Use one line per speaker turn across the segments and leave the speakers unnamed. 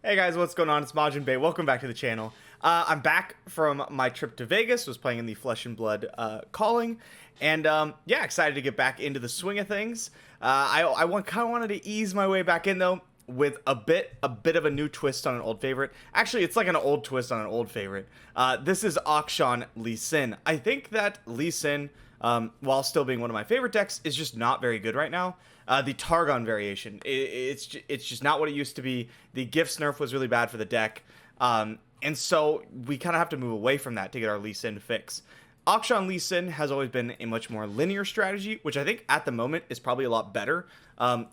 Hey guys, what's going on? It's MajiinBae. Welcome back to the channel. I'm back from my trip to Vegas. Was playing in the Flesh and Blood Calling, and yeah, excited to get back into the swing of things. I kind of wanted to ease my way back in though with a bit of a new twist on an old favorite. Actually, it's like an old twist on an old favorite. This is Akshan Lee Sin. I think that Lee Sin, while still being one of my favorite decks, is just not very good right now. The Targon variation, it's just not what it used to be. The Gifts nerf was really bad for the deck, and so we kind of have to move away from that to get our Lee Sin fix. Akshan Lee Sin has always been a much more linear strategy, which I think at the moment is probably a lot better.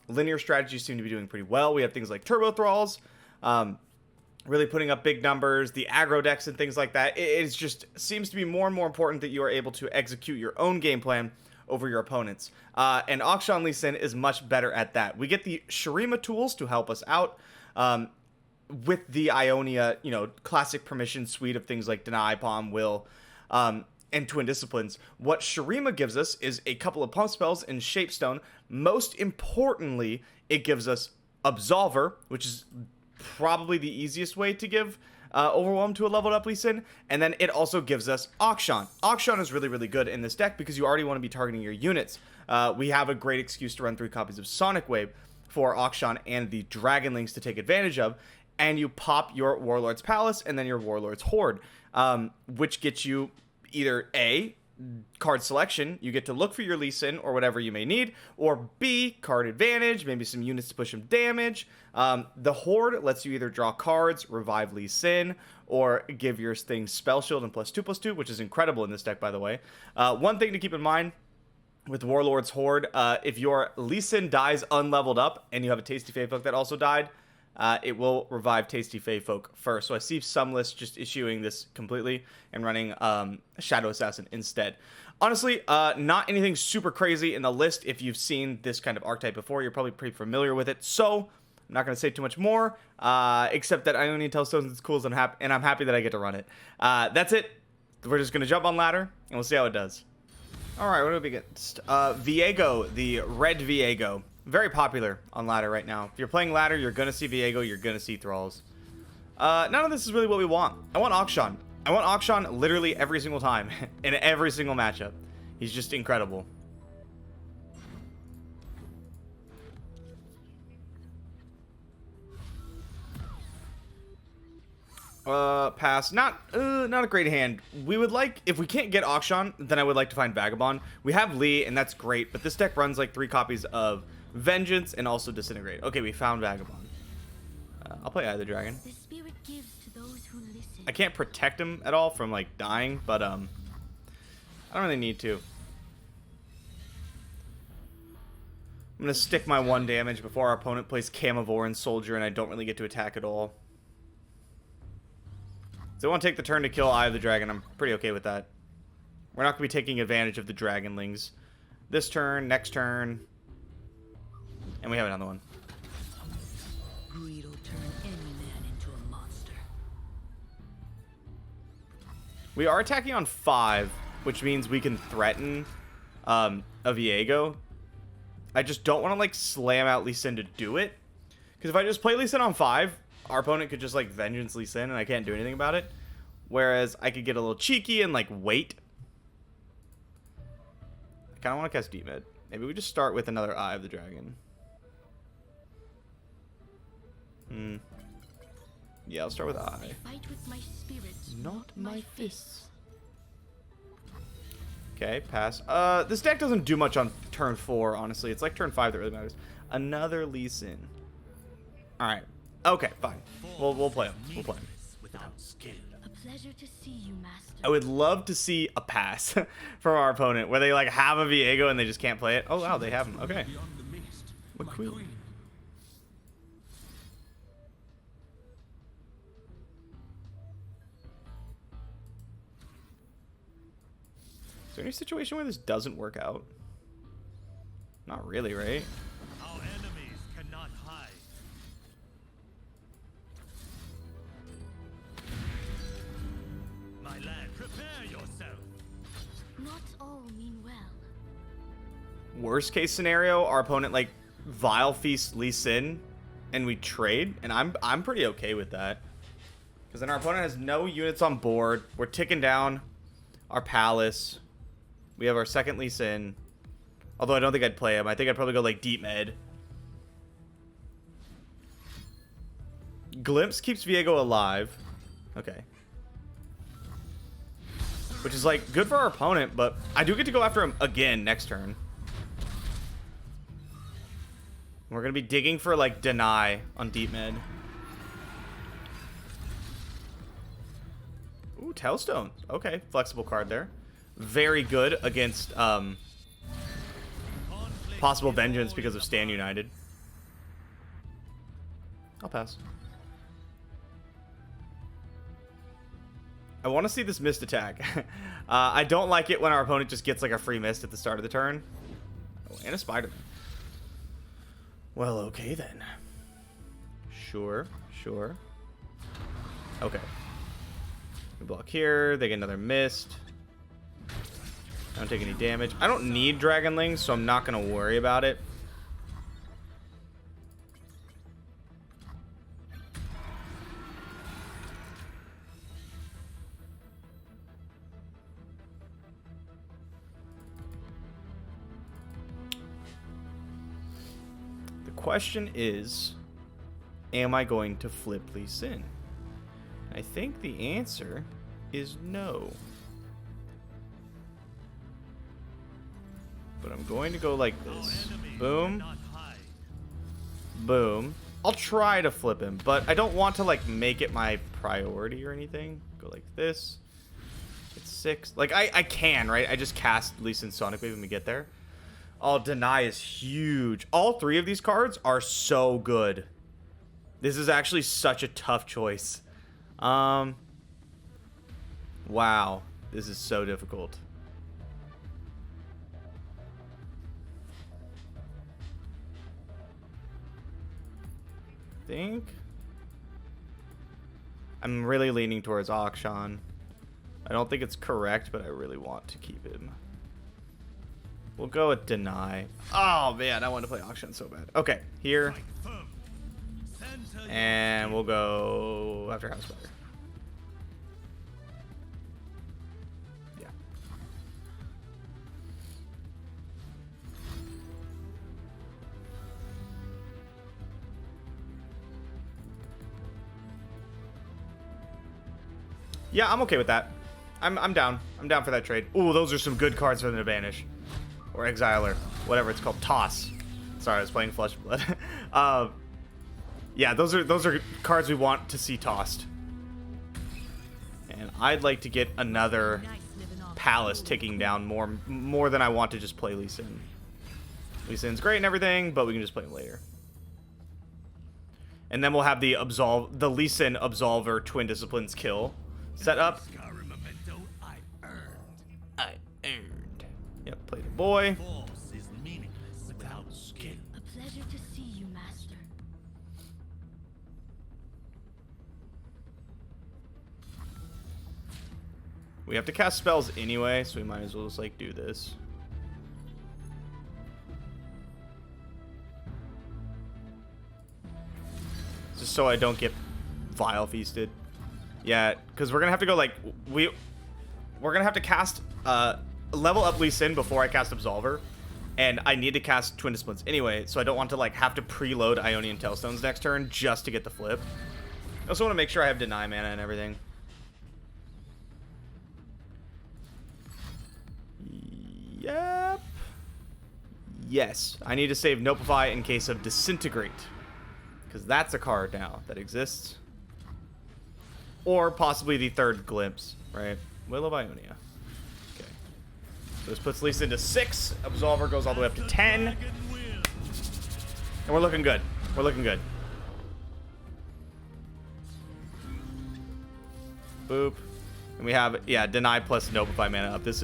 Linear strategies seem to be doing pretty well. We have things like Turbo Thralls, really putting up big numbers, the aggro decks and things like that. It just seems to be more and more important that you are able to execute your own game plan over your opponents. And Akshan Lee Sin is much better at that. We get the Shurima tools to help us out with the Ionia, classic permission suite of things like Deny, Palm, Will, and Twin Disciplines. What Shurima gives us is a couple of pump spells in Shapestone. Most importantly, it gives us Absolver, which is probably the easiest way to give Overwhelm to a leveled up Lee Sin, and then it also gives us Akshan. Akshan is really, really good in this deck because you already want to be targeting your units. We have a great excuse to run 3 copies of Sonic Wave for Akshan and the Dragonlings to take advantage of, and you pop your Warlord's Palace and then your Warlord's Horde, which gets you either A, card selection, you get to look for your Lee Sin or whatever you may need, or B, card advantage, maybe some units to push some damage. The Horde lets you either draw cards, revive Lee Sin, or give your thing Spell Shield and +2/+2, which is incredible in this deck, by the way. One thing to keep in mind with Warlord's Horde, if your Lee Sin dies unleveled up and you have a Tasty Fey Folk that also died, it will revive Tasty Fey Folk first. So I see some lists just issuing this completely and running Shadow Assassin instead. Honestly, not anything super crazy in the list. If you've seen this kind of archetype before, you're probably pretty familiar with it. So I'm not going to say too much more, except that Ionian Telstones is cool, and I'm happy that I get to run it. That's it. We're just going to jump on ladder, and we'll see how it does. All right, what do we get? Viego, the red Viego. Very popular on ladder right now. If you're playing ladder, you're going to see Viego, you're going to see Thralls. None of this is really what we want. I want Akshan. I want Akshan literally every single time, in every single matchup. He's just incredible. Pass. Not a great hand. We would like, if we can't get Akshan, then I would like to find Vagabond. We have Lee, and that's great, but this deck runs like 3 copies of Vengeance and also Disintegrate. Okay, we found Vagabond. I'll play Eye of the Dragon.
The spirit gives to those who listen.
I can't protect him at all from like dying, but I don't really need to. I'm gonna stick my 1 damage before our opponent plays Camivore Soldier, and I don't really get to attack at all. So I want to take the turn to kill Eye of the Dragon. I'm pretty okay with that. We're not gonna be taking advantage of the Dragonlings this turn, next turn. And we have another one.
Greed will turn any man into a monster.
We are attacking on 5, which means we can threaten a Viego. I just don't want to like slam out Lee Sin to do it, because if I just play Lee Sin on 5, our opponent could just like Vengeance Lee Sin and I can't do anything about it. Whereas I could get a little cheeky and like wait. I kind of want to cast Deep Med. Maybe we just start with another Eye of the Dragon. Yeah, I'll start with Eye.
Fight with my spirit,
Not my fists. Okay, pass. This deck doesn't do much on turn 4, honestly. It's like turn 5 that really matters. Another Lee Sin. Alright. Okay, fine. We'll play him. We'll play him.
without skill. A pleasure to see you, master.
I would love to see a pass from our opponent where they like have a Viego and they just can't play it. Oh wow, they have him. Okay. McQueen. Is there any situation where this doesn't work out? Not really, right?
Our enemies cannot hide. My lad, prepare yourself.
Not all mean well.
Worst case scenario, our opponent like Vile Feast Lee Sin and we trade, and I'm pretty okay with that. Because then our opponent has no units on board. We're ticking down our palace. We have our second Lee Sin. Although I don't think I'd play him. I think I'd probably go like deep mid. Glimpse keeps Viego alive. Okay. Which is like good for our opponent, but I do get to go after him again next turn. We're going to be digging for like deny on deep mid. Ooh, Tailstone. Okay, flexible card there. Very good against possible vengeance because of Stand United. I'll pass. I want to see this missed attack. I don't like it when our opponent just gets like a free mist at the start of the turn. Oh, and a Spider-Man. Well, okay then. Sure, sure. Okay. We block here. They get another mist. I don't take any damage. I don't need Dragonlings, so I'm not going to worry about it. The question is, am I going to flip Lee Sin? I think the answer is no. But I'm going to go like this. Boom. Boom. I'll try to flip him, but I don't want to like make it my priority or anything. Go like this. It's 6. Like I can, right? I just cast Lee Sin Sonic Wave when we get there. Oh, deny is huge. All 3 of these cards are so good. This is actually such a tough choice. Wow. This is so difficult. Think I'm really leaning towards Akshan. I don't think it's correct, but I really want to keep him. We'll go with deny. Oh man, I want to play Akshan so bad. Okay, here. And we'll go after House Fire. Yeah. Yeah, I'm okay with that. I'm down. I'm down for that trade. Ooh, those are some good cards for them to banish. Or exile, or whatever it's called. Toss. Sorry, I was playing Flesh and Blood. Yeah, those are cards we want to see tossed. And I'd like to get another Palace ticking down more than I want to just play Lee Sin. Lee Sin's great and everything, but we can just play him later. And then we'll have the Lee Sin Absolver Twin Disciplines kill set up. I earned. Yep, play the boy.
Force is meaningless without skill.
A pleasure to see you, Master.
We have to cast spells anyway, so we might as well just like do this. Just so I don't get Vile Feasted. Yeah, because we're gonna have to go like we're gonna have to cast level up Lee Sin before I cast Absolver, and I need to cast Twin Disciplines anyway, so I don't want to like have to preload Ionian Tailstones next turn just to get the flip. I also want to make sure I have deny mana and everything. Yep. Yes, I need to save Nopify in case of Disintegrate, because that's a card now that exists. Or possibly the third Glimpse, right? Will of Ionia. Okay. So this puts Lisa into 6. Absolver goes all the way up to 10. And we're looking good. We're looking good. Boop. And we have, yeah, deny plus Nopify mana up. This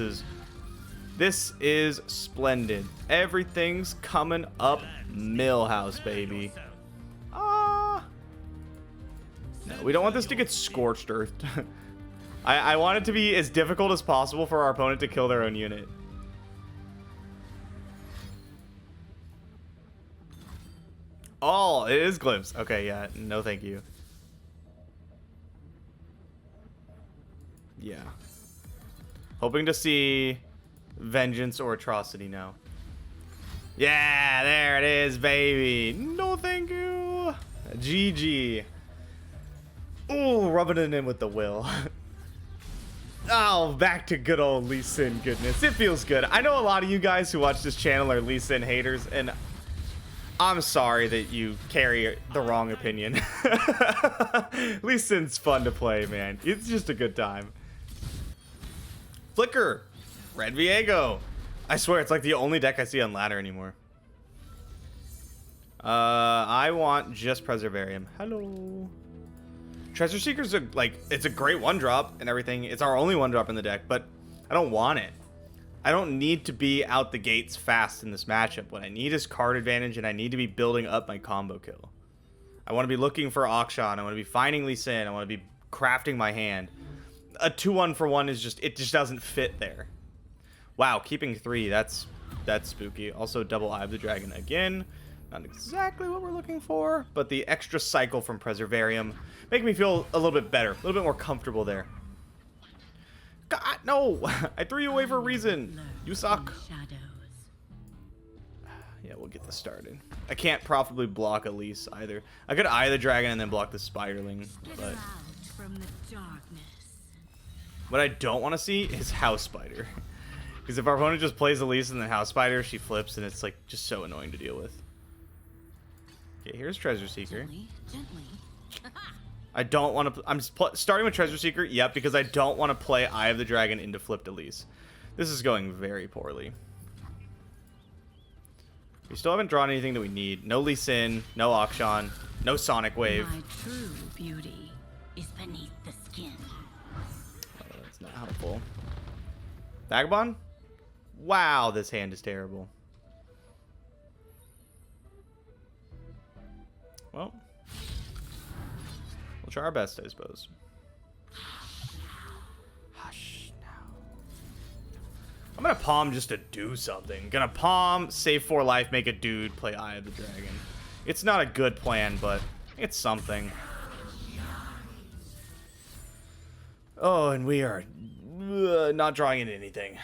is splendid. Everything's coming up Millhouse, baby. No, we don't want this to get scorched earthed. I want it to be as difficult as possible for our opponent to kill their own unit. Oh, it is glimpse. Okay, yeah. No, thank you. Yeah. Hoping to see vengeance or atrocity now. Yeah, there it is, baby. No, thank you. GG. Ooh, rubbing it in with the will. Oh, back to good old Lee Sin goodness. It feels good. I know a lot of you guys who watch this channel are Lee Sin haters, and I'm sorry that you carry the wrong opinion. Lee Sin's fun to play, man. It's just a good time. Flicker. Red Viego. I swear, it's like the only deck I see on ladder anymore. I want just Preservarium. Hello. Treasure Seeker's it's a great one drop and everything. It's our only one drop in the deck, but I don't want it. I don't need to be out the gates fast in this matchup. What I need is card advantage, and I need to be building up my combo kill. I want to be looking for Akshan. I want to be finding Lee Sin. I want to be crafting my hand. A 2-1 for 1 is it just doesn't fit there. Wow, keeping 3, that's spooky. Also, double Eye of the Dragon again. Not exactly what we're looking for, but the extra cycle from Preservarium make me feel a little bit better, a little bit more comfortable there. God, no! I threw you away for a reason. You suck. Yeah, we'll get this started. I can't profitably block Elise either. I could Eye of the Dragon and then block the Spiderling, but what I don't want to see is House Spider. Because if our opponent just plays Elise and then House Spider, she flips, and it's like just so annoying to deal with. Okay, here's Treasure Seeker.
Gently.
I don't want to. I'm starting with Treasure Seeker. Yep, because I don't want to play Eye of the Dragon into flipped Elise. This is going very poorly. We still haven't drawn anything that we need. No Lee Sin, no Akshan, no Sonic Wave.
My true beauty is beneath the skin.
Oh, that's not helpful. Vagabond? Wow, this hand is terrible. Well, we'll try our best, I suppose. Hush now. I'm gonna palm just to do something. Gonna palm, save 4 life, make a dude, play Eye of the Dragon. It's not a good plan, but it's something. Oh, and we are not drawing into anything.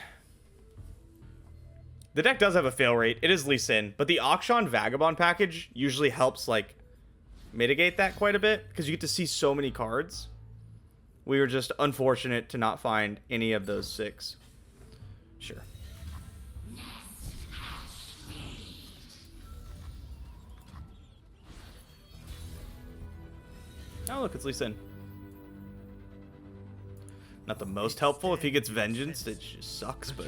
The deck does have a fail rate. It is Lee Sin, but the Akshan Vagabond package usually helps, like, mitigate that quite a bit, because you get to see so many cards. We were just unfortunate to not find any of those 6. Sure. Oh, look, it's Lee Sin. Not the most helpful. If he gets Vengeance, it just sucks, but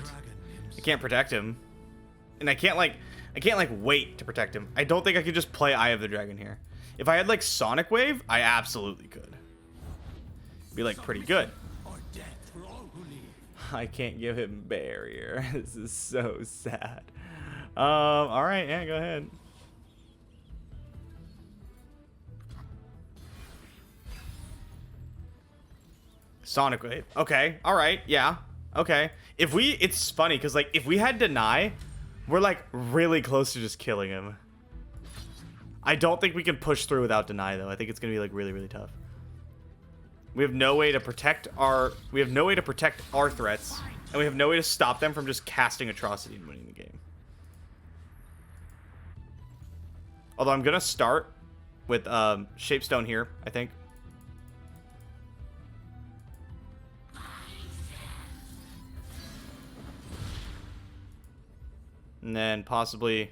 I can't protect him. And I can't wait to protect him. I don't think I could just play Eye of the Dragon here. If I had, like, Sonic Wave, I absolutely could. Be, like, pretty good. I can't give him Barrier. This is so sad. Alright, yeah, go ahead. Sonic Wave. Okay, alright, yeah. Okay. It's funny, because, like, if we had Deny, we're, like, really close to just killing him. I don't think we can push through without Deny, though. I think it's gonna be, like, really, really tough. We have no way to protect our threats, and we have no way to stop them from just casting Atrocity and winning the game. Although I'm gonna start with Shapestone here, I think. And then possibly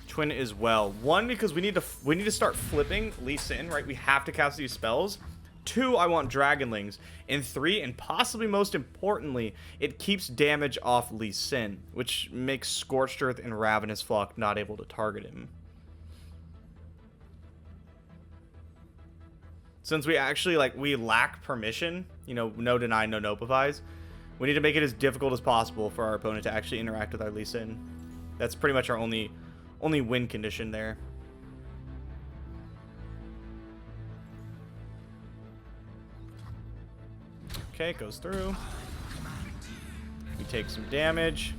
Twin as well. 1, because we need to start flipping Lee Sin, right? We have to cast these spells. 2, I want Dragonlings. And 3, and possibly most importantly, it keeps damage off Lee Sin, which makes Scorched Earth and Ravenous Flock not able to target him. Since we actually, like, we lack permission, you know, no Deny, no Notifies, we need to make it as difficult as possible for our opponent to actually interact with our Lee Sin. That's pretty much our only win condition there. Okay, it goes through. We take some damage.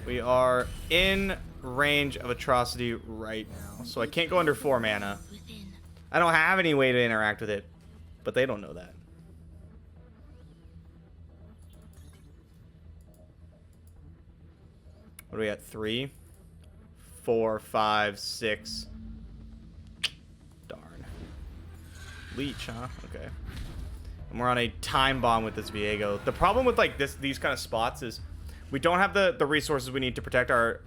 We are in range of Atrocity right now, so I can't go under 4 mana.
Within.
I don't have any way to interact with it, but they don't know that. What do we got? 3, 4, 5, 6. Darn. Leech, huh? Okay. And we're on a time bomb with this Viego. The problem with like these kind of spots is we don't have the resources we need to protect our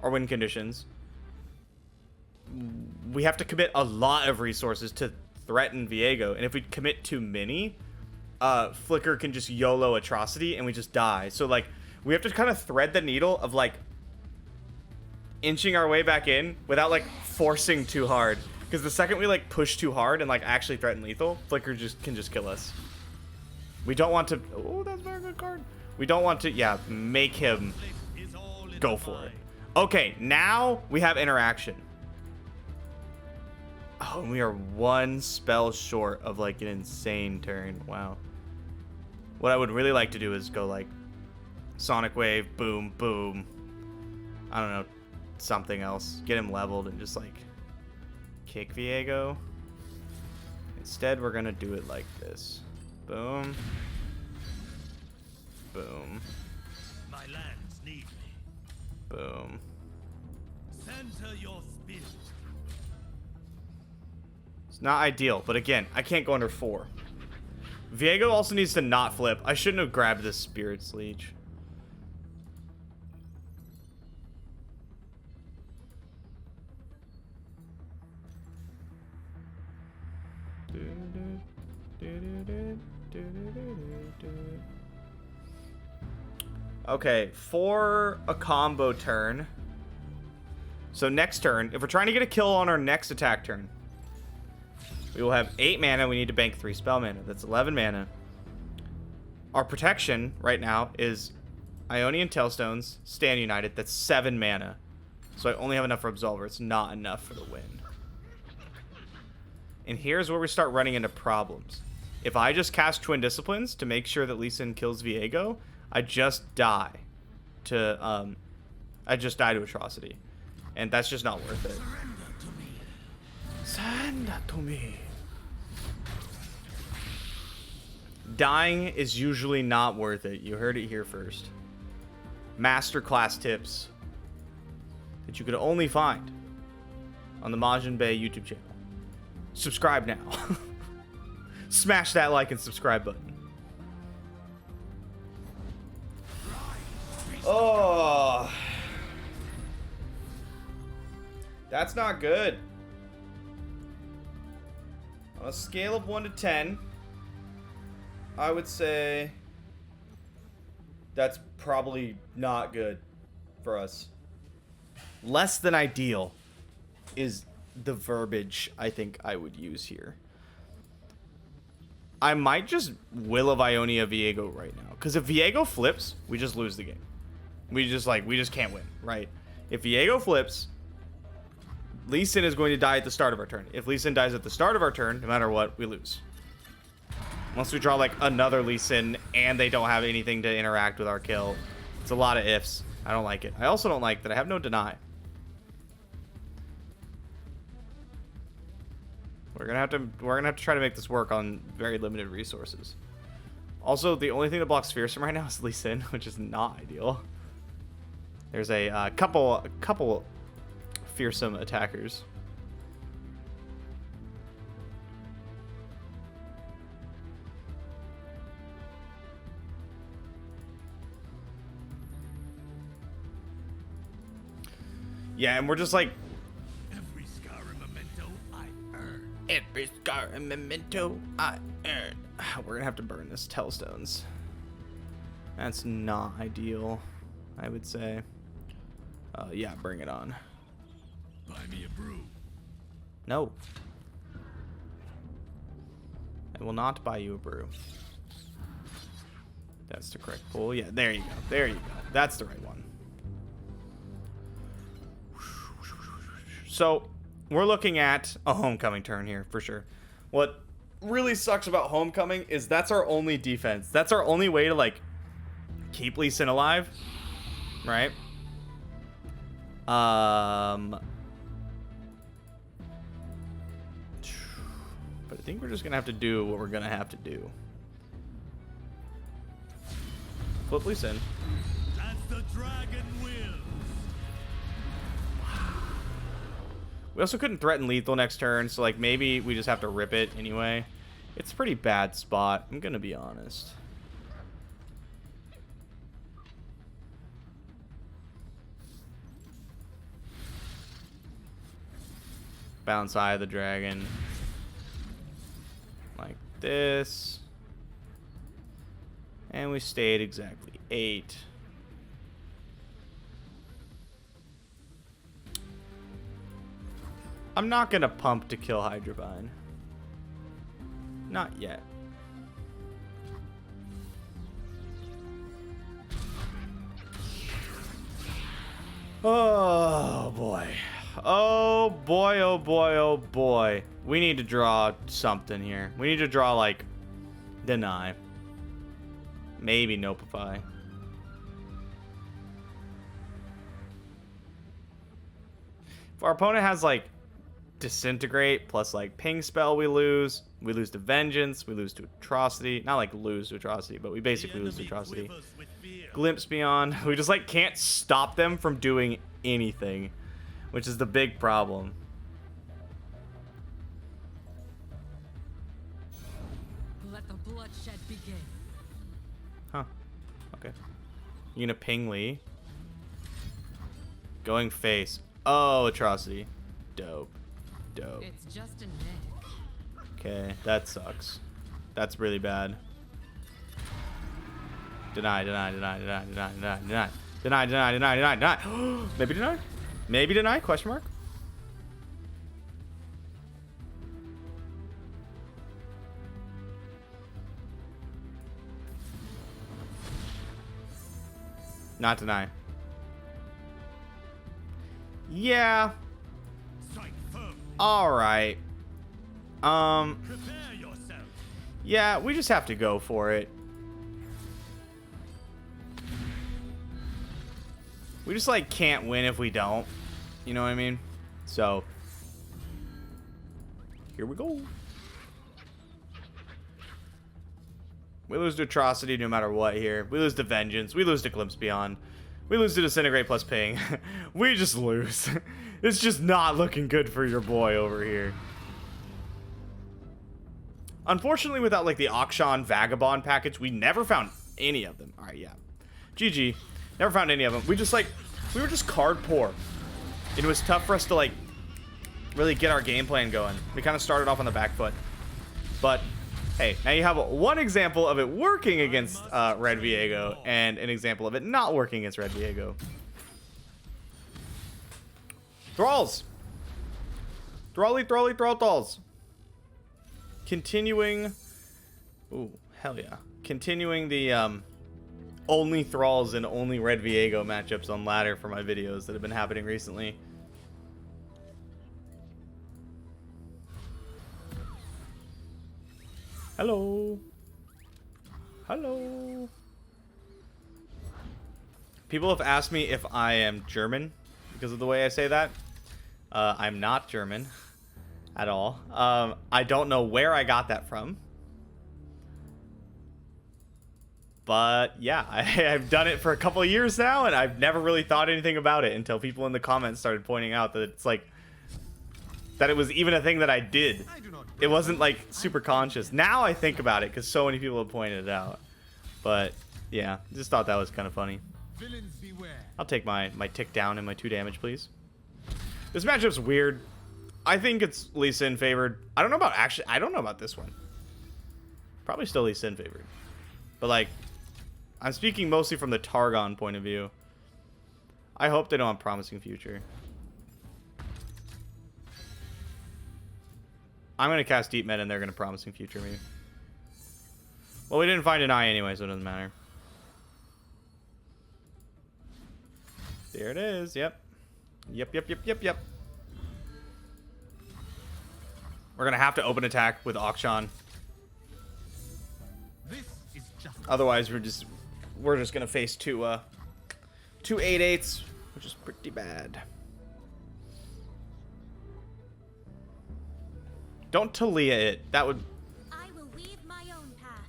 win conditions. We have to commit a lot of resources to threaten Viego, and if we commit too many, Flicker can just YOLO Atrocity and we just die. So like we have to kind of thread the needle of like inching our way back in without like forcing too hard. Because the second we like push too hard and like actually threaten lethal, Flicker can just kill us. We don't want to. Oh, that's a very good card. We don't want to. Yeah, make him go for it. Okay, now we have interaction. Oh, and we are 1 spell short of like an insane turn. Wow. What I would really like to do is go like Sonic Wave, boom, boom. I don't know, something else. Get him leveled and just like kick Viego. Instead, we're gonna do it like this. Boom. Boom.
My lands need me.
Boom.
Center your spirit.
It's not ideal, but again, I can't go under 4. Viego also needs to not flip. I shouldn't have grabbed this Spirit's Leech. Okay, for a combo turn. So next turn, if we're trying to get a kill on our next attack turn, we will have 8 mana. We need to bank 3 spell mana. That's 11 mana. Our protection right now is Ionian Tailstones, Stand United. That's 7 mana. So I only have enough for Absolver. It's not enough for the win. And here's where we start running into problems. If I just cast Twin Disciplines to make sure that Lee Sin kills Viego, I just die to Atrocity. And that's just not worth it. Surrender to me. Dying is usually not worth it. You heard it here first. Masterclass tips that you could only find on the MajiinBae YouTube channel. Subscribe now. Smash that like and subscribe button. Oh, that's not good. On a scale of 1 to 10, I would say that's probably not good for us. Less than ideal is the verbiage I think I would use here. I might just Will of Ionia Viego right now. Because if Viego flips, we just lose the game. We just can't win, right? If Viego flips, Lee Sin is going to die at the start of our turn. If Lee Sin dies at the start of our turn, no matter what, we lose. Unless we draw like another Lee Sin and they don't have anything to interact with our kill. It's a lot of ifs. I don't like it. I also don't like that I have no deny. We're gonna have to try to make this work on very limited resources. Also, the only thing that blocks Fearsome right now is Lee Sin, which is not ideal. There's a couple fearsome attackers. Yeah, and we're just like
Every scar and memento I earn.
every scar and memento I earn. We're gonna have to burn this Tailstones. That's not ideal, I would say. Yeah, bring it on.
Buy me a brew.
No. I will not buy you a brew. That's the correct pull. Yeah, there you go. There you go. That's the right one. So, we're looking at a Homecoming turn here, for sure. What really sucks about Homecoming is that's our only defense. That's our only way to, like, keep Lee Sin alive, right? But I think we're just gonna have to do what we're gonna have to do. Flip Lee Sin.
As the dragon wills.
We also couldn't threaten lethal next turn, so like maybe we just have to rip it anyway. It's a pretty bad spot, I'm gonna be honest. Bounce Eye of the Dragon. Like this. And we stayed exactly 8. I'm not gonna pump to kill Hydrovine. Not yet. Oh boy. Oh boy, oh boy, oh boy. We need to draw something here. We need to draw like Deny. Maybe Nopify. If our opponent has like Disintegrate plus like Ping Spell, we lose. We lose to Vengeance. We lose to Atrocity. Not like lose to Atrocity, but we basically lose to Atrocity. Glimpse Beyond. We just like can't stop them from doing anything, which is the big problem.
Let the bloodshed begin.
Huh. Okay. You gonna ping Lee? Going face. Oh, Atrocity. Dope. Dope.
It's just a nick.
Okay, that sucks. That's really bad. Deny, deny, deny, deny, deny, deny, deny. Deny, deny, deny, deny, deny. Maybe deny? Maybe deny? Question mark? Not deny. Yeah. Alright.
Prepare yourself.
Yeah, we just have to go for it. We just like can't win if we don't. You know what I mean? So here we go. We lose to Atrocity no matter what here. We lose to Vengeance. We lose to Glimpse Beyond. We lose to Disintegrate plus Ping. We just lose. It's just not looking good for your boy over here. Unfortunately, without like the Akshan Vagabond package, we never found any of them. Alright, yeah. GG. Never found any of them. We just like, we were just card poor. It was tough for us to like really get our game plan going. We kind of started off on the back foot. But hey, now you have one example of it working against Red Viego and an example of it not working against Red Viego. Thralls. Thrally, thrally, thralls. Continuing. Ooh, hell yeah. Continuing the only Thralls and only Red Viego matchups on ladder for my videos that have been happening recently. Hello. Hello. People have asked me if I am German because of the way I say that. I'm not German at all. I don't know where I got that from. But yeah, I've done it for a couple of years now, and I've never really thought anything about it until people in the comments started pointing out that it's like, that it was even a thing that I did. It wasn't like super conscious. Now I think about it because so many people have pointed it out. But yeah, just thought that was kind of funny. I'll take my tick down and my 2 damage, please. This matchup's weird. I think it's Lee Sin favored. I don't know about I don't know about this one. Probably still Lee Sin favored. But like, I'm speaking mostly from the Targon point of view. I hope they don't have promising future. I'm going to cast Deep Med and they're going to promising future me. Well, we didn't find an eye anyway, so it doesn't matter. There it is. Yep. Yep. We're going to have to open attack with Akshan. Otherwise, we're just going to face two 8/8s. which is pretty bad. Don't Talia it. That would...
I will weave my own path.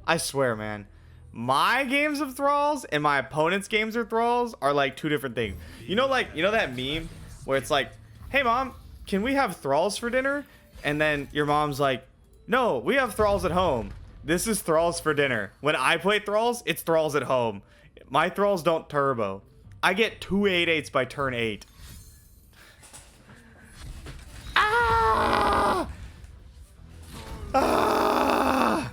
I swear, man. My games of thralls and my opponent's games of thralls are like two different things. You know, like, you know that meme where it's like, hey mom, can we have thralls for dinner? And then your mom's like, no, we have thralls at home. This is thralls for dinner. When I play thralls, it's thralls at home. My thralls don't turbo. I get 2 8/8s by turn 8. Ah! Ah!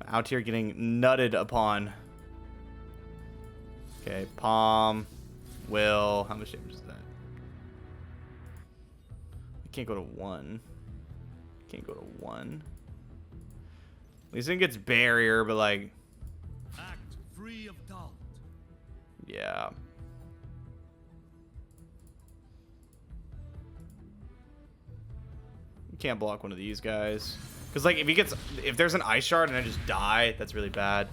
Out here getting nutted upon. Okay, Palm, Will. How much damage is that? I can't go to 1. Can't go to 1. At least it gets barrier, but like,
Act free of doubt.
yeah. You can't block one of these guys. Because like if there's an ice shard and I just die, that's really bad.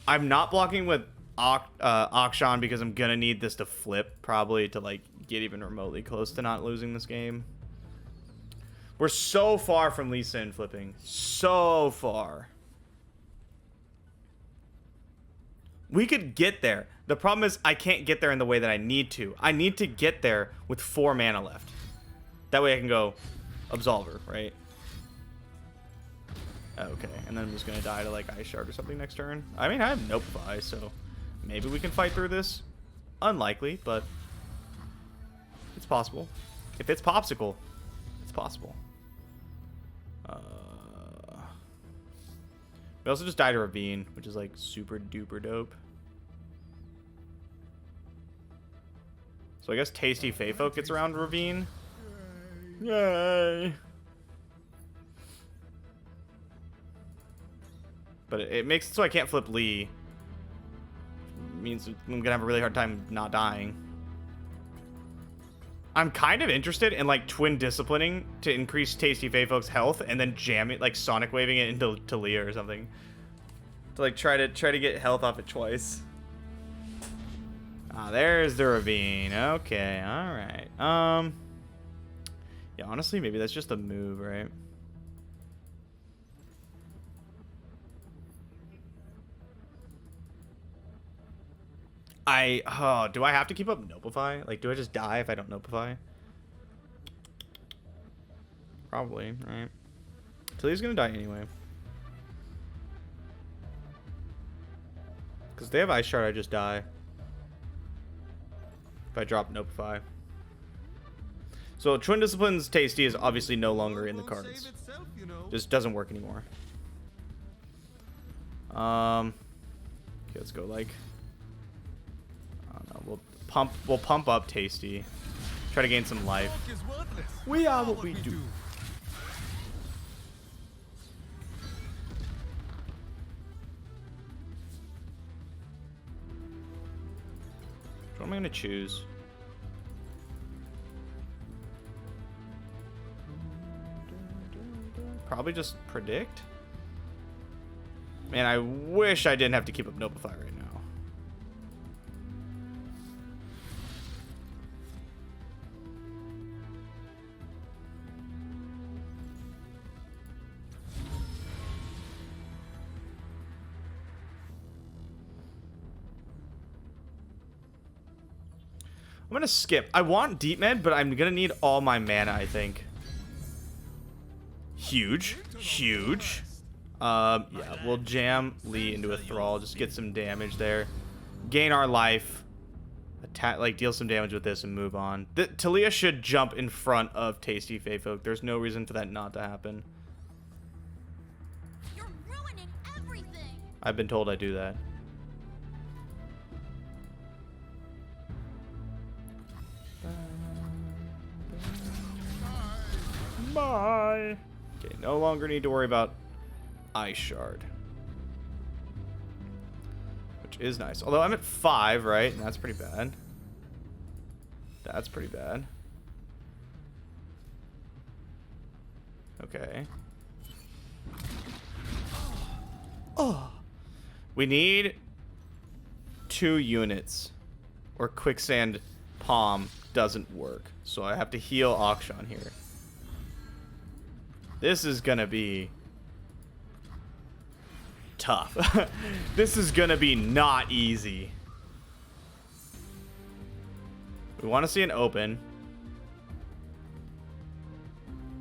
I'm not blocking with Akshan because I'm gonna need this to flip probably to like get even remotely close to not losing this game. We're so far from Lee Sin flipping. So far. We could get there. The problem is I can't get there in the way that I need to. I need to get there with 4 mana left. That way I can go Absolver, right? Okay, and then I'm just gonna die to like Ice Shard or something next turn. I mean, I have Notify, so maybe we can fight through this. Unlikely, but it's possible. If it's Popsicle, it's possible. We also just died to Ravine, which is like super duper dope. So I guess Tasty Feyfolk gets around Ravine. Yay! But it makes it so I can't flip Lee. It means I'm gonna have a really hard time not dying. I'm kind of interested in like twin disciplining to increase Tasty Feyfolk's health and then jam it, like sonic waving it into Talia or something. To like try to get health off it twice. Ah, there's the ravine. Okay, alright. Yeah, honestly, maybe that's just a move, right? Do I have to keep up Notify? Like, do I just die if I don't Notify? Probably, right? Talia's gonna die anyway. Because if they have Ice Shard, I just die. If I drop Notify. So, Twin Discipline's Tasty is obviously no longer in the cards. Just doesn't work anymore. Okay, let's go like... We'll pump up Tasty. Try to gain some life. We are what we do. What am I gonna choose? Probably just predict. Man, I wish I didn't have to keep up Notify right now. I'm gonna skip. I want deep med, but I'm gonna need all my mana, I think. Huge. Huge. Yeah, we'll jam Lee into a thrall. Just get some damage there. Gain our life. Attack, like, deal some damage with this and move on. Talia should jump in front of Tasty Feyfolk. There's no reason for that not to happen.
You're ruining everything.
I've been told I do that. Bye. Okay, no longer need to worry about Ice Shard. Which is nice. Although I'm at 5, right? And that's pretty bad. That's pretty bad. Okay. Oh. We need 2 units, or Quicksand Palm doesn't work. So I have to heal Akshan here. This is gonna be tough. This is gonna be not easy. We want to see an open.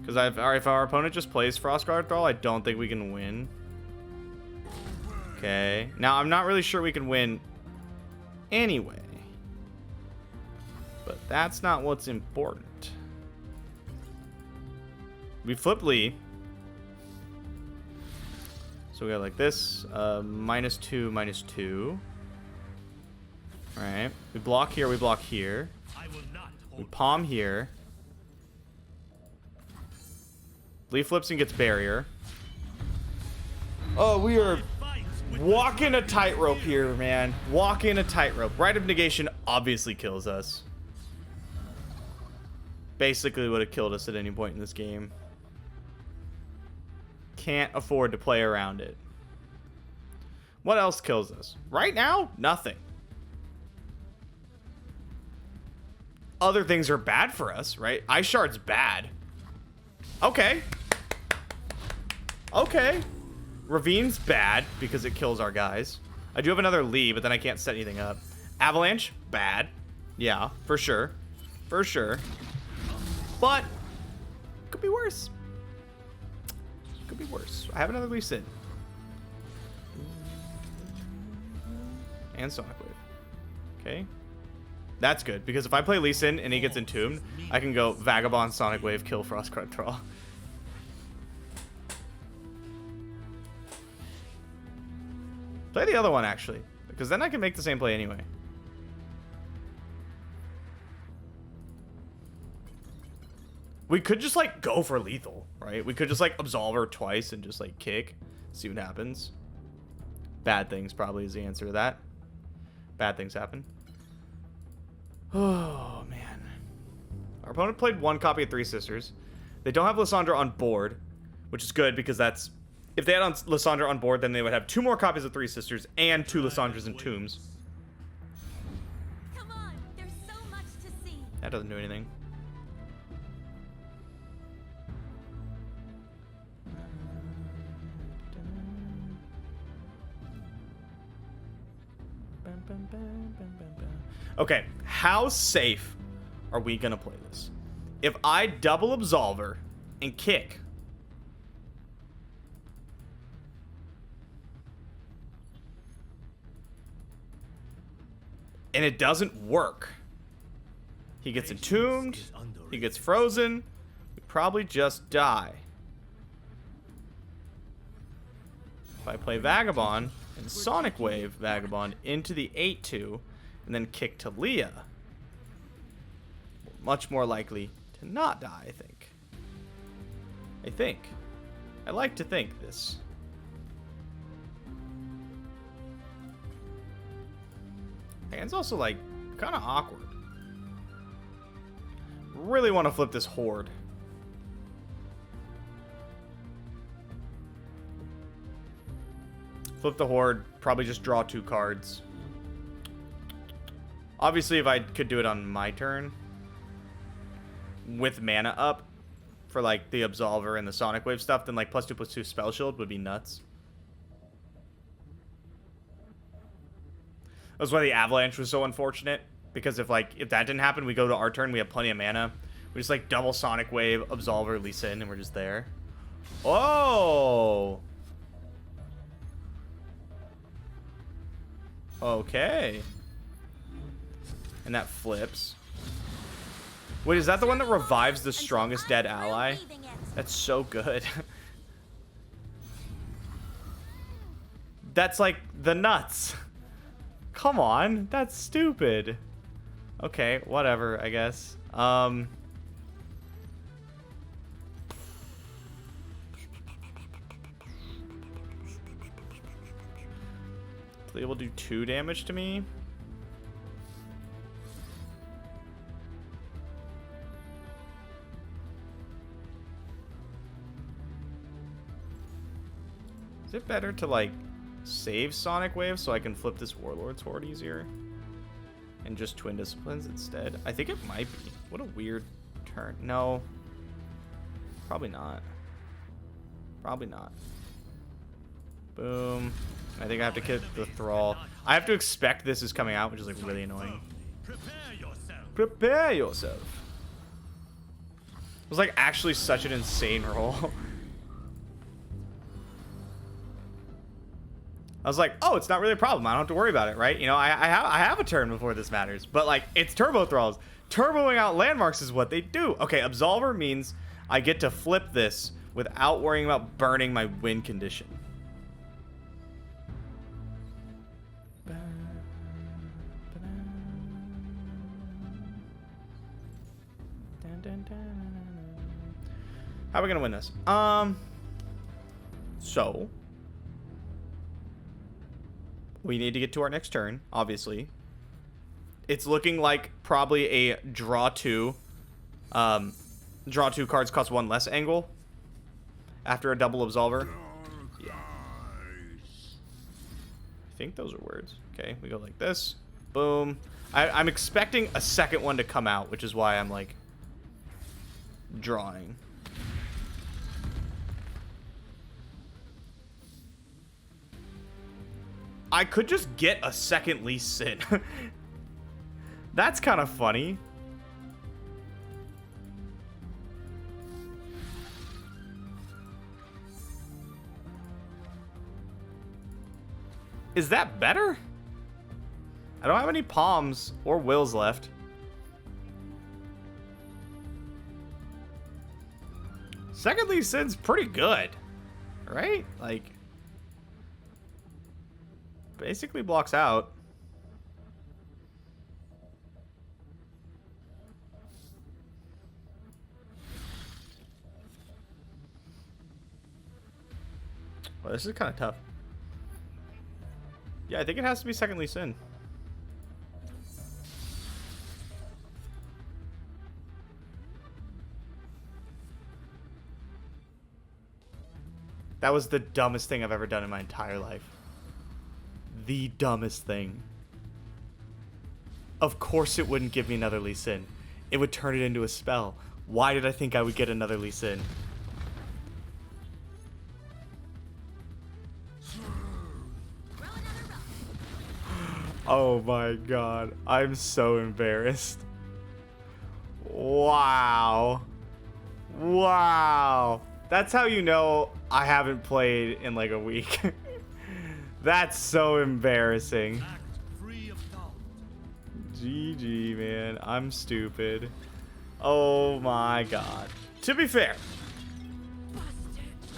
Because if our opponent just plays Frostguard Thrall, I don't think we can win. Okay. Now, I'm not really sure we can win anyway. But that's not what's important. We flip Lee. So we got like this. -2, -2. Alright. We block here, we block here. We palm here. Lee flips and gets barrier. Oh, we are walking a tightrope here, man. Walking a tightrope. Rite of Negation obviously kills us. Basically would have killed us at any point in this game. Can't afford to play around it. What else kills us? Right now, nothing. Other things are bad for us, right? Ice Shard's bad. Okay. Okay. Ravine's bad because it kills our guys. I do have another Lee, but then I can't set anything up. Avalanche, bad. Yeah, for sure. For sure. But, could be worse. Could be worse. I have another Lee Sin. And Sonic Wave. Okay. That's good, because if I play Lee Sin and he gets entombed, I can go Vagabond, Sonic Wave, kill Frostguard Thrall. Play the other one, actually, because then I can make the same play anyway. We could just, like, go for lethal, right? We could just, like, Absolver twice and just, like, kick, see what happens. Bad things probably is the answer to that. Bad things happen. Oh, man. Our opponent played 1 copy of Three Sisters. They don't have Lysandra on board, which is good because that's... If they had Lysandra on board, then they would have 2 more copies of Three Sisters and 2 Lysandras and Tombs.
Come on, there's so much to see.
That doesn't do anything. Okay, how safe are we gonna play this? If I double Absolver and kick, and it doesn't work, he gets entombed, he gets frozen, we probably just die. If I play Vagabond and Sonic Wave Vagabond into the 8-2 and then kick to Leah, much more likely to not die, I think. I like to think this. And it's also, like, kind of awkward. Really want to flip this Horde. Flip the Horde, probably just draw 2 cards. Obviously, if I could do it on my turn, with mana up, for, like, the Absolver and the Sonic Wave stuff, then, like, +2/+2 Spell Shield would be nuts. That's why the Avalanche was so unfortunate, because if that didn't happen, we go to our turn, we have plenty of mana. We just, like, double Sonic Wave, Absolver, Lee Sin, and we're just there. Oh! Okay. And that flips. Wait, is that the one that revives the strongest dead ally? That's so good. That's like the nuts. Come on, that's stupid. Okay, whatever, I guess. They will do 2 damage to me. Is it better to, like, save Sonic Wave so I can flip this Warlord's Horde easier. And just Twin Disciplines instead. I think it might be. What a weird turn. No. Probably not. Probably not. Boom. I think I have to get the Thrall. I have to expect this is coming out, which is like really annoying.
Prepare yourself.
Prepare yourself. It was like actually such an insane roll. I was like, oh, it's not really a problem. I don't have to worry about it, right? You know, I have a turn before this matters. But like, it's Turbo Thralls. Turboing out landmarks is what they do. Okay, Absolver means I get to flip this without worrying about burning my win condition. How are we gonna win this? So we need to get to our next turn, obviously. It's looking like probably a draw two cards cost 1 less angle after a double Absolver. Yeah. I think those are words. Okay, we go like this. Boom. I'm expecting a second one to come out, which is why I'm like drawing. I could just get a second Lee Sin. That's kind of funny. Is that better? I don't have any palms or wills left. Second Lee Sin's pretty good, right? Like, basically blocks out. Well, this is kind of tough. Yeah, I think it has to be second Lee Sin. That was the dumbest thing I've ever done in my entire life. The dumbest thing. Of course it wouldn't give me another Lee Sin. It would turn it into a spell. Why did I think I would get another Lee Sin? Oh my god. I'm so embarrassed. Wow. Wow. That's how you know I haven't played in like a week. That's so embarrassing.
Act free of doubt.
GG, man. I'm stupid. Oh my god. To be fair,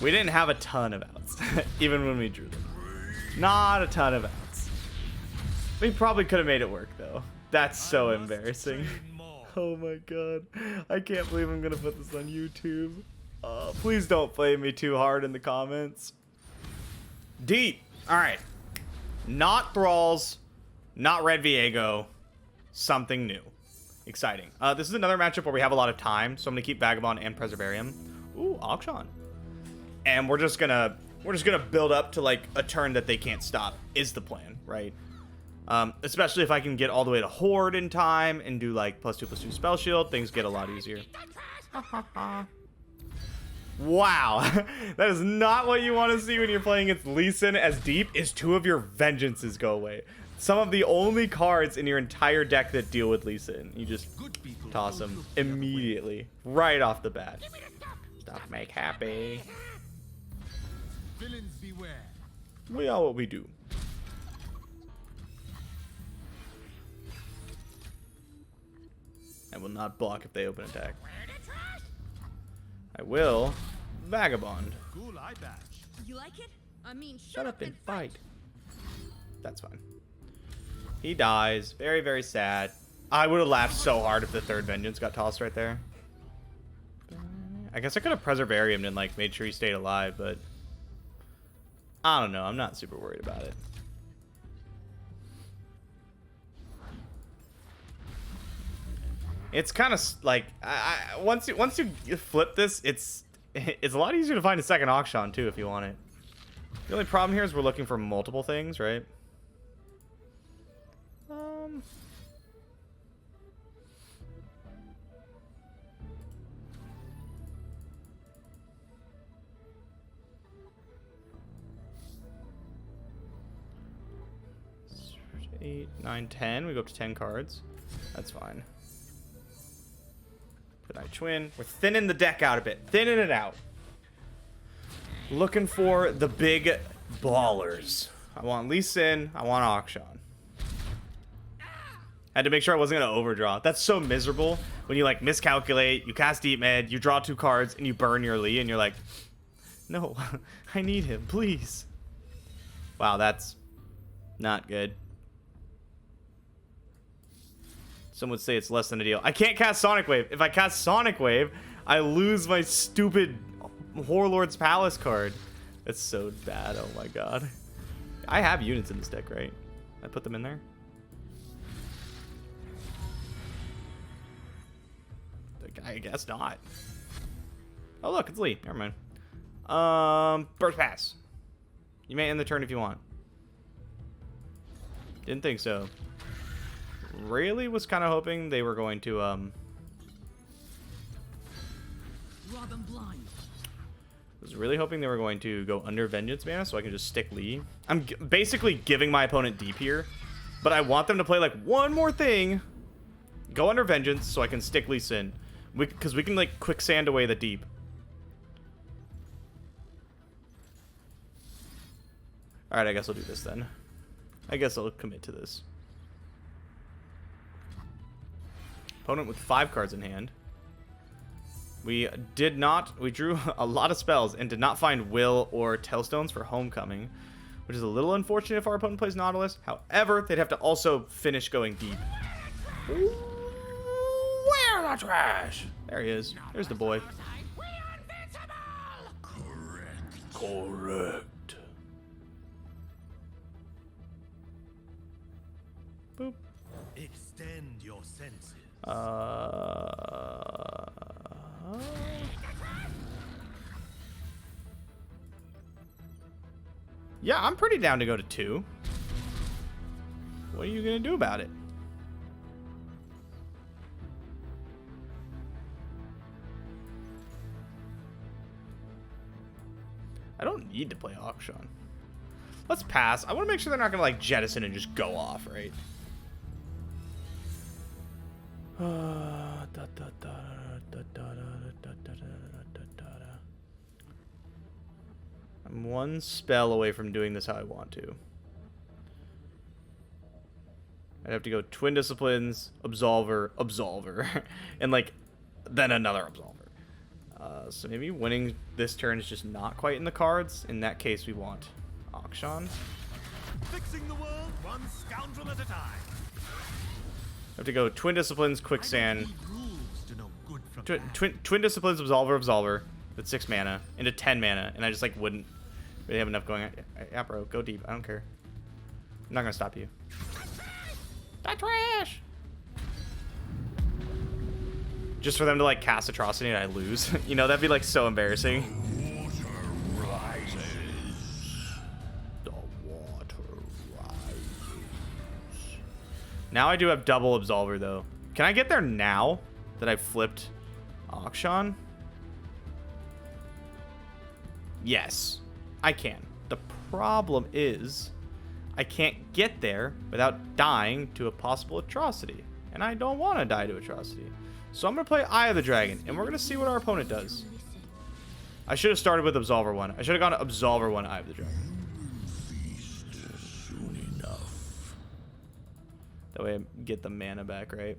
we didn't have a ton of outs, even when we drew them. Not a ton of outs. We probably could have made it work, though. That's so embarrassing. Oh my god. I can't believe I'm gonna put this on YouTube. Please don't blame me too hard in the comments. Deep. Alright. Not Thralls. Not Red Viego. Something new. Exciting. This is another matchup where we have a lot of time, so I'm gonna keep Vagabond and Preservarium. Ooh, Akshan. And we're just gonna build up to like a turn that they can't stop, is the plan, right? Especially if I can get all the way to Horde in time and do like +2/+2 spell shield, things get a lot easier. Wow. That is not what you want to see when you're playing against Lee Sin as deep, is 2 of your vengeances go away. Some of the only cards in your entire deck that deal with Lee Sin. You just toss them immediately, right off the bat. Stop, make happy.
Villains beware.
We are what we do. I will not block if they open attack. I will Vagabond.
Cool eye patch.
You like it? I mean,
Shut up and fight. That's fine. He dies. Very, very sad. I would have laughed so hard if the third Vengeance got tossed right there. I guess I could have Preservariumed and like made sure he stayed alive, but I don't know. I'm not super worried about it. It's kind of like once you flip this, it's a lot easier to find a second Akshan too if you want it. The only problem here is we're looking for multiple things, right? 8, 9, 10. We go up to 10 cards. That's fine. Put I twin. We're thinning the deck out a bit. Thinning it out. Looking for the big ballers. I want Lee Sin. I want Akshan. Had to make sure I wasn't going to overdraw. That's so miserable when you like miscalculate, you cast Deep Med, you draw 2 cards, and you burn your Lee, and you're like, no, I need him, please. Wow, that's not good. Some would say it's less than ideal. I can't cast Sonic Wave. If I cast Sonic Wave, I lose my stupid Warlord's Palace card. That's so bad. Oh my god. I have units in this deck, right? I put them in there. I guess not. Oh look, it's Lee. Never mind. Burst Pass. You may end the turn if you want. Didn't think so. Really was kind of hoping they were going to
Robin blind.
was really hoping they were going to go under Vengeance mana so I can just stick Lee. I'm basically giving my opponent deep here, but I want them to play like one more thing, go under Vengeance so I can stick Lee Sin, because we can like quicksand away the deep. All right, I guess I'll do this then. I guess I'll commit to this. Opponent with 5 cards in hand. We drew a lot of spells and did not find Will or Tailstones for Homecoming, which is a little unfortunate if our opponent plays Nautilus. However, they'd have to also finish going deep. Ooh, where the trash? There he is. There's the boy. Correct. Boop.
Extend your senses.
Yeah, I'm pretty down to go to 2. What are you gonna do about it? I don't need to play Akshan. Let's pass. I want to make sure they're not gonna like jettison and just go off, right? I'm 1 spell away from doing this how I want to. I'd have to go Twin Disciplines, Absolver, and like then another Absolver. So maybe winning this turn is just not quite in the cards. In that case, we want Akshan.
Fixing the world one scoundrel at a time.
I have to go Twin Disciplines, Quicksand,
Rules to know good from bad.
Twin Disciplines, Absolver with 6 mana into 10 mana, and I just like wouldn't really have enough going on. Yeah, bro, go deep. I don't care. I'm not gonna stop you. That trash. Just for them to like cast Atrocity and I lose. You know, that'd be like so embarrassing.
Water rises.
The water rises. Now I do have double Absolver though. Can I get there now that I've flipped Akshan? Yes, I can. The problem is I can't get there without dying to a possible Atrocity. And I don't want to die to Atrocity. So I'm going to play Eye of the Dragon, and we're going to see what our opponent does. I should have started with Absolver 1. I should have gone to Absolver 1, Eye of the Dragon.
Soon enough.
That way I get the mana back, right?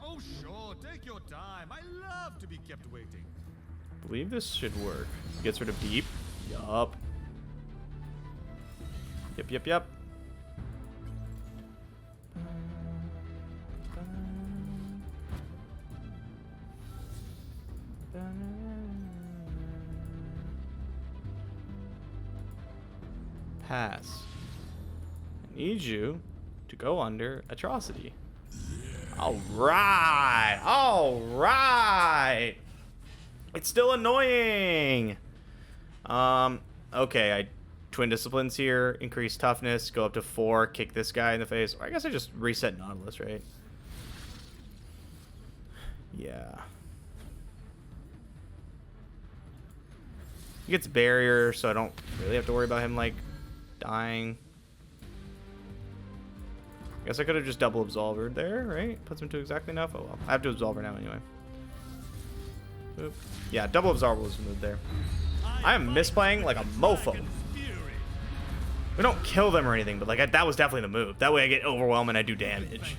Oh, sure. Take your time. I love to be kept waiting.
I believe this should work. Gets rid of deep. Yup. Yep. pass. I need you to go under atrocity. All right. All right. It's still annoying. Okay, I twin disciplines here, increase toughness, go up to 4, kick this guy in the face. Or I guess I just reset Nautilus, right? Yeah. He gets barrier, so I don't really have to worry about him, like, dying. Guess I could have just double absolvered there, right? Puts him to exactly enough. Oh well. I have to absolver now anyway. Oop. Yeah, double absolver was moved there. I am misplaying like a mofo. We don't kill them or anything, but like that was definitely the move. That way I get overwhelmed and I do damage.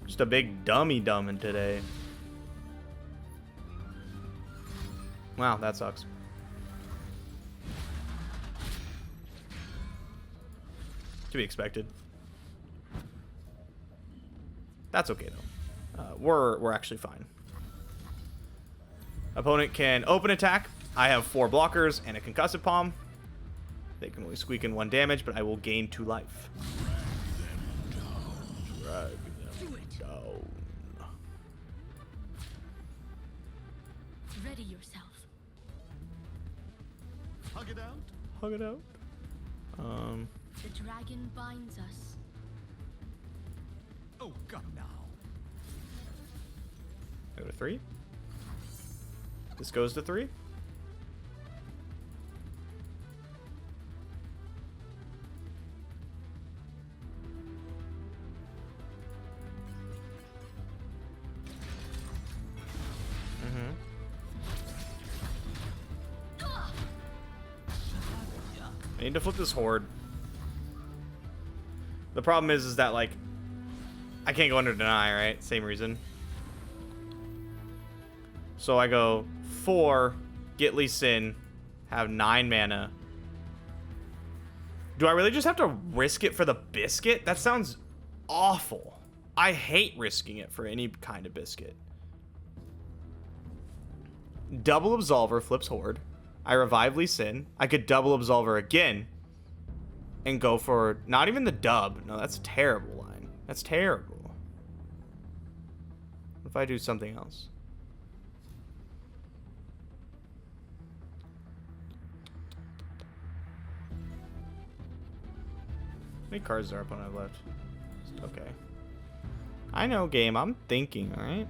Just a big dummy dumbing today. Wow, that sucks. To be expected. That's okay though. We're actually fine. Opponent can open attack. I have 4 blockers and a concussive palm. They can only squeak in 1 damage, but I will gain 2 life. Drag them down.
Ready yourself.
Hug it out.
Hug it out.
The dragon binds us.
Oh, come now.
Go to 3. This goes to 3. I need to flip this horde. The problem is that, like, I can't go under deny, right? Same reason. So I go 4, get Lee Sin, have 9 mana. Do I really just have to risk it for the biscuit? That sounds awful. I hate risking it for any kind of biscuit. Double Absolver flips horde. I revive Lee Sin. I could double Absolver again and go for not even the dub. No, that's a terrible line. That's terrible. What if I do something else? How many cards does our opponent have left? Okay. I know, game. I'm thinking, alright?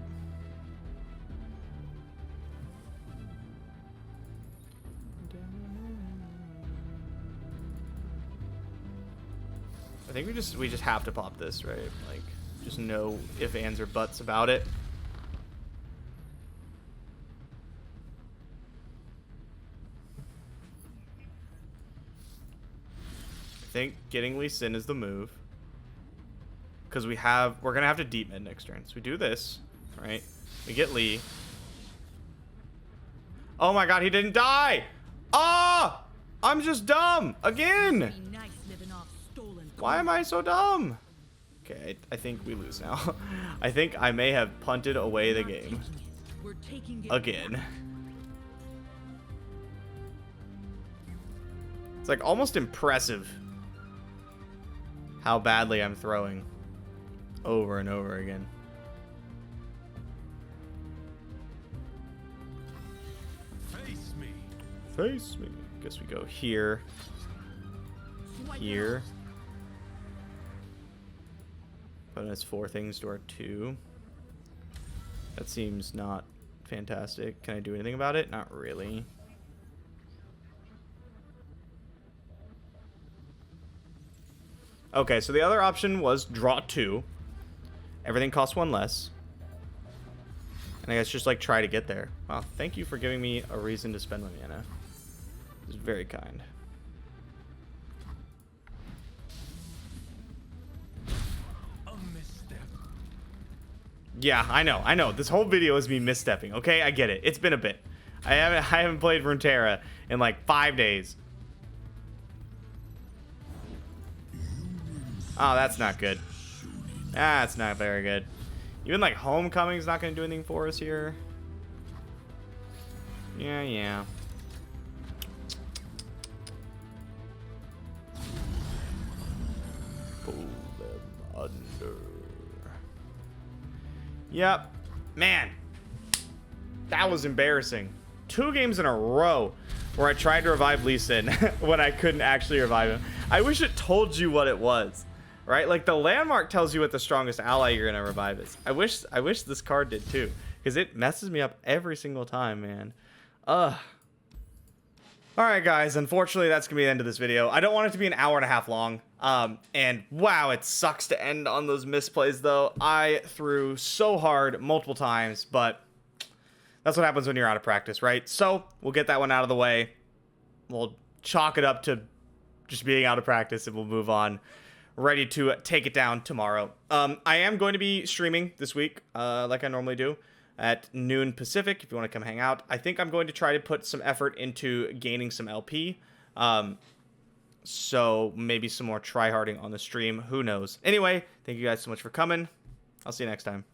I think we just have to pop this, right? Like, just no ifs, ands, or buts about it. I think getting Lee Sin is the move. Because we're gonna have to deep mid next turn. So we do this, right? We get Lee. Oh my god, he didn't die! Ah! I'm just dumb! Again! Why am I so dumb? Okay, I think we lose now. I think I may have punted away the game. Again. It's like almost impressive how badly I'm throwing over and over again.
Face me.
Face me. Guess we go here. Here. But it's 4 things to our 2. That seems not fantastic. Can I do anything about it? Not really. Okay, so the other option was draw 2. Everything costs 1 less. And I guess just like try to get there. Well, thank you for giving me a reason to spend my mana. It's very kind. Yeah, I know. This whole video is me misstepping. Okay, I get it. It's been a bit. I haven't played Runeterra in like 5 days. Oh, that's not good. That's not very good. Even like Homecoming's not gonna do anything for us here. Yeah. under. Yep. Man. That was embarrassing. 2 games in a row where I tried to revive Lee Sin when I couldn't actually revive him. I wish it told you what it was, right? Like the landmark tells you what the strongest ally you're gonna revive is. I wish this card did too, because it messes me up every single time, man. Ugh. Alright guys, unfortunately that's gonna be the end of this video. I don't want it to be an hour and a half long. And wow, it sucks to end on those misplays though. I threw so hard multiple times, but that's what happens when you're out of practice, right? So we'll get that one out of the way. We'll chalk it up to just being out of practice and we'll move on. Ready to take it down tomorrow. I am going to be streaming this week, like I normally do, at noon Pacific, if you want to come hang out. I think I'm going to try to put some effort into gaining some LP. So maybe some more tryharding on the stream. Who knows? Anyway, thank you guys so much for coming. I'll see you next time.